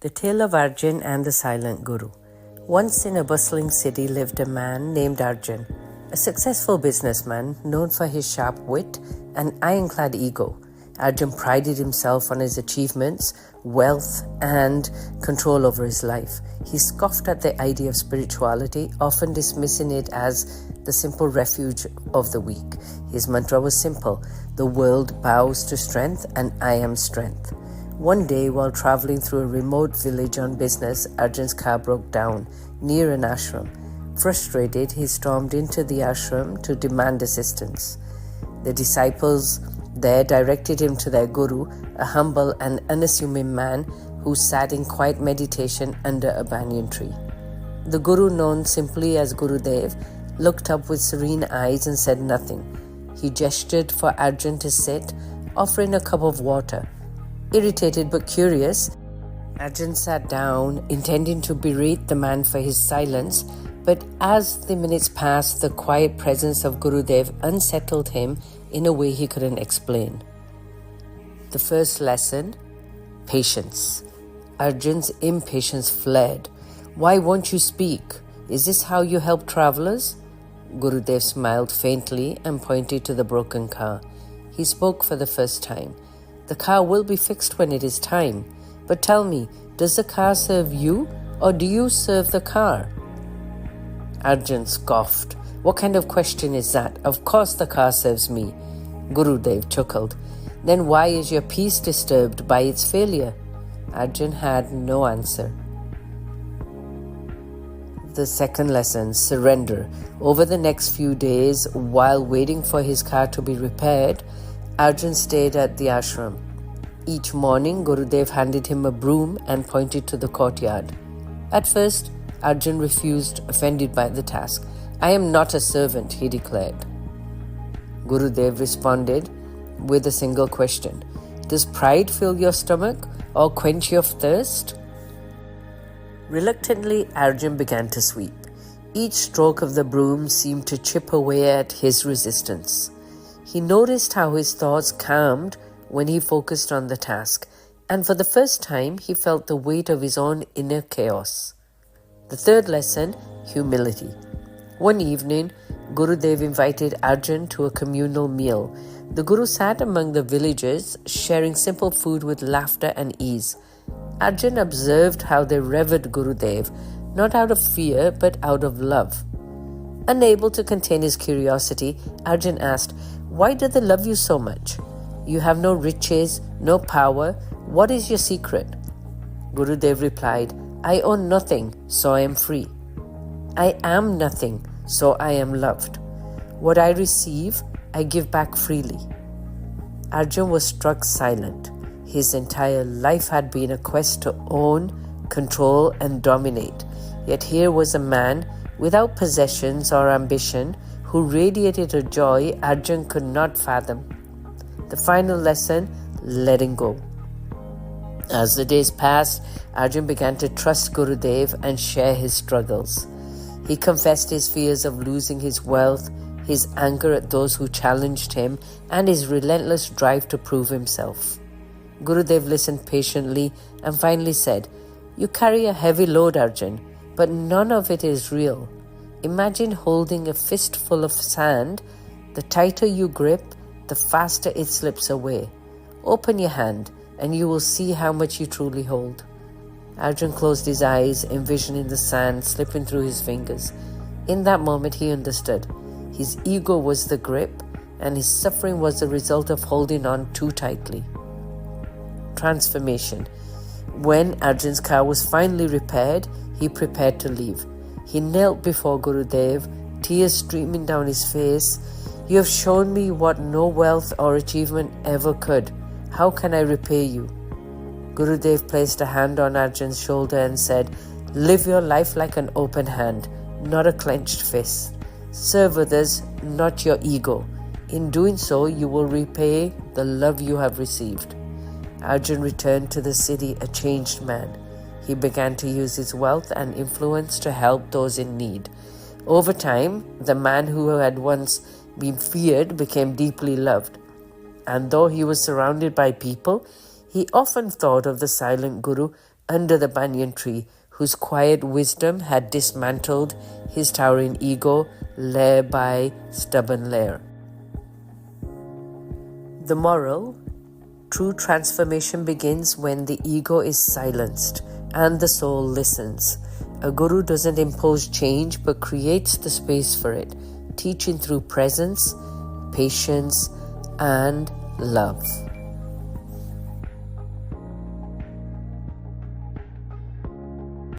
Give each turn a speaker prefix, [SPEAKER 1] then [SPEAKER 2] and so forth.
[SPEAKER 1] The Tale of Arjun and the Silent Guru. Once in a bustling city lived a man named Arjun, a successful businessman known for his sharp wit and ironclad ego. Arjun prided himself on his achievements, wealth, and control over his life. He scoffed at the idea of spirituality, often dismissing it as the simple refuge of the weak. His mantra was simple: the world bows to strength and I am strength. One day, while traveling through a remote village on business, Arjun's car broke down near an ashram. Frustrated, he stormed into the ashram to demand assistance. The disciples there directed him to their guru, a humble and unassuming man who sat in quiet meditation under a banyan tree. The guru, known simply as Gurudev, looked up with serene eyes and said nothing. He gestured for Arjun to sit, offering a cup of water. Irritated but curious, Arjun sat down, intending to berate the man for his silence, but as the minutes passed, the quiet presence of Gurudev unsettled him in a way he couldn't explain. The first lesson: patience. Arjun's impatience fled. "Why won't you speak? Is this how you help travelers?" Gurudev smiled faintly and pointed to the broken car. He spoke for the first time. "The car will be fixed when it is time. But tell me, does the car serve you or do you serve the car?" Arjun scoffed. "What kind of question is that? Of course the car serves me." Gurudev chuckled. "Then why is your peace disturbed by its failure?" Arjun had no answer. The second lesson: surrender. Over the next few days, while waiting for his car to be repaired, Arjun stayed at the ashram. Each morning, Gurudev handed him a broom and pointed to the courtyard. At first, Arjun refused, offended by the task. "I am not a servant," he declared. Gurudev responded with a single question: "Does pride fill your stomach or quench your thirst?" Reluctantly, Arjun began to sweep. Each stroke of the broom seemed to chip away at his resistance. He noticed how his thoughts calmed when he focused on the task, and for the first time he felt the weight of his own inner chaos. The third lesson: humility. One evening, Gurudev invited Arjun to a communal meal. The Guru sat among the villagers, sharing simple food with laughter and ease. Arjun observed how they revered Gurudev, not out of fear but out of love. Unable to contain his curiosity, Arjun asked, "Why do they love you so much? You have no riches, no power. What is your secret?" Gurudev replied, "I own nothing, so I am free. I am nothing, so I am loved. What I receive, I give back freely." Arjun was struck silent. His entire life had been a quest to own, control, and dominate. Yet here was a man without possessions or ambition who radiated a joy Arjun could not fathom. The final lesson: letting go. As the days passed, Arjun began to trust Gurudev and share his struggles. He confessed his fears of losing his wealth, his anger at those who challenged him, and his relentless drive to prove himself. Gurudev listened patiently and finally said, "You carry a heavy load, Arjun, but none of it is real. Imagine holding a fistful of sand. The tighter you grip, the faster it slips away. Open your hand and you will see how much you truly hold." Arjun closed his eyes, envisioning the sand slipping through his fingers. In that moment, he understood. His ego was the grip, and his suffering was the result of holding on too tightly. Transformation. When Arjun's car was finally repaired, he prepared to leave. He knelt before Gurudev, tears streaming down his face. "You have shown me what no wealth or achievement ever could. How can I repay you?" Gurudev placed a hand on Arjun's shoulder and said, "Live your life like an open hand, not a clenched fist. Serve others, not your ego. In doing so, you will repay the love you have received." Arjun returned to the city a changed man. He began to use his wealth and influence to help those in need. Over time, the man who had once been feared became deeply loved. And though he was surrounded by people, he often thought of the silent Guru under the banyan tree, whose quiet wisdom had dismantled his towering ego layer by stubborn layer. The moral: true transformation begins when the ego is silenced and the soul listens. A guru doesn't impose change but creates the space for it, teaching through presence, patience, and love.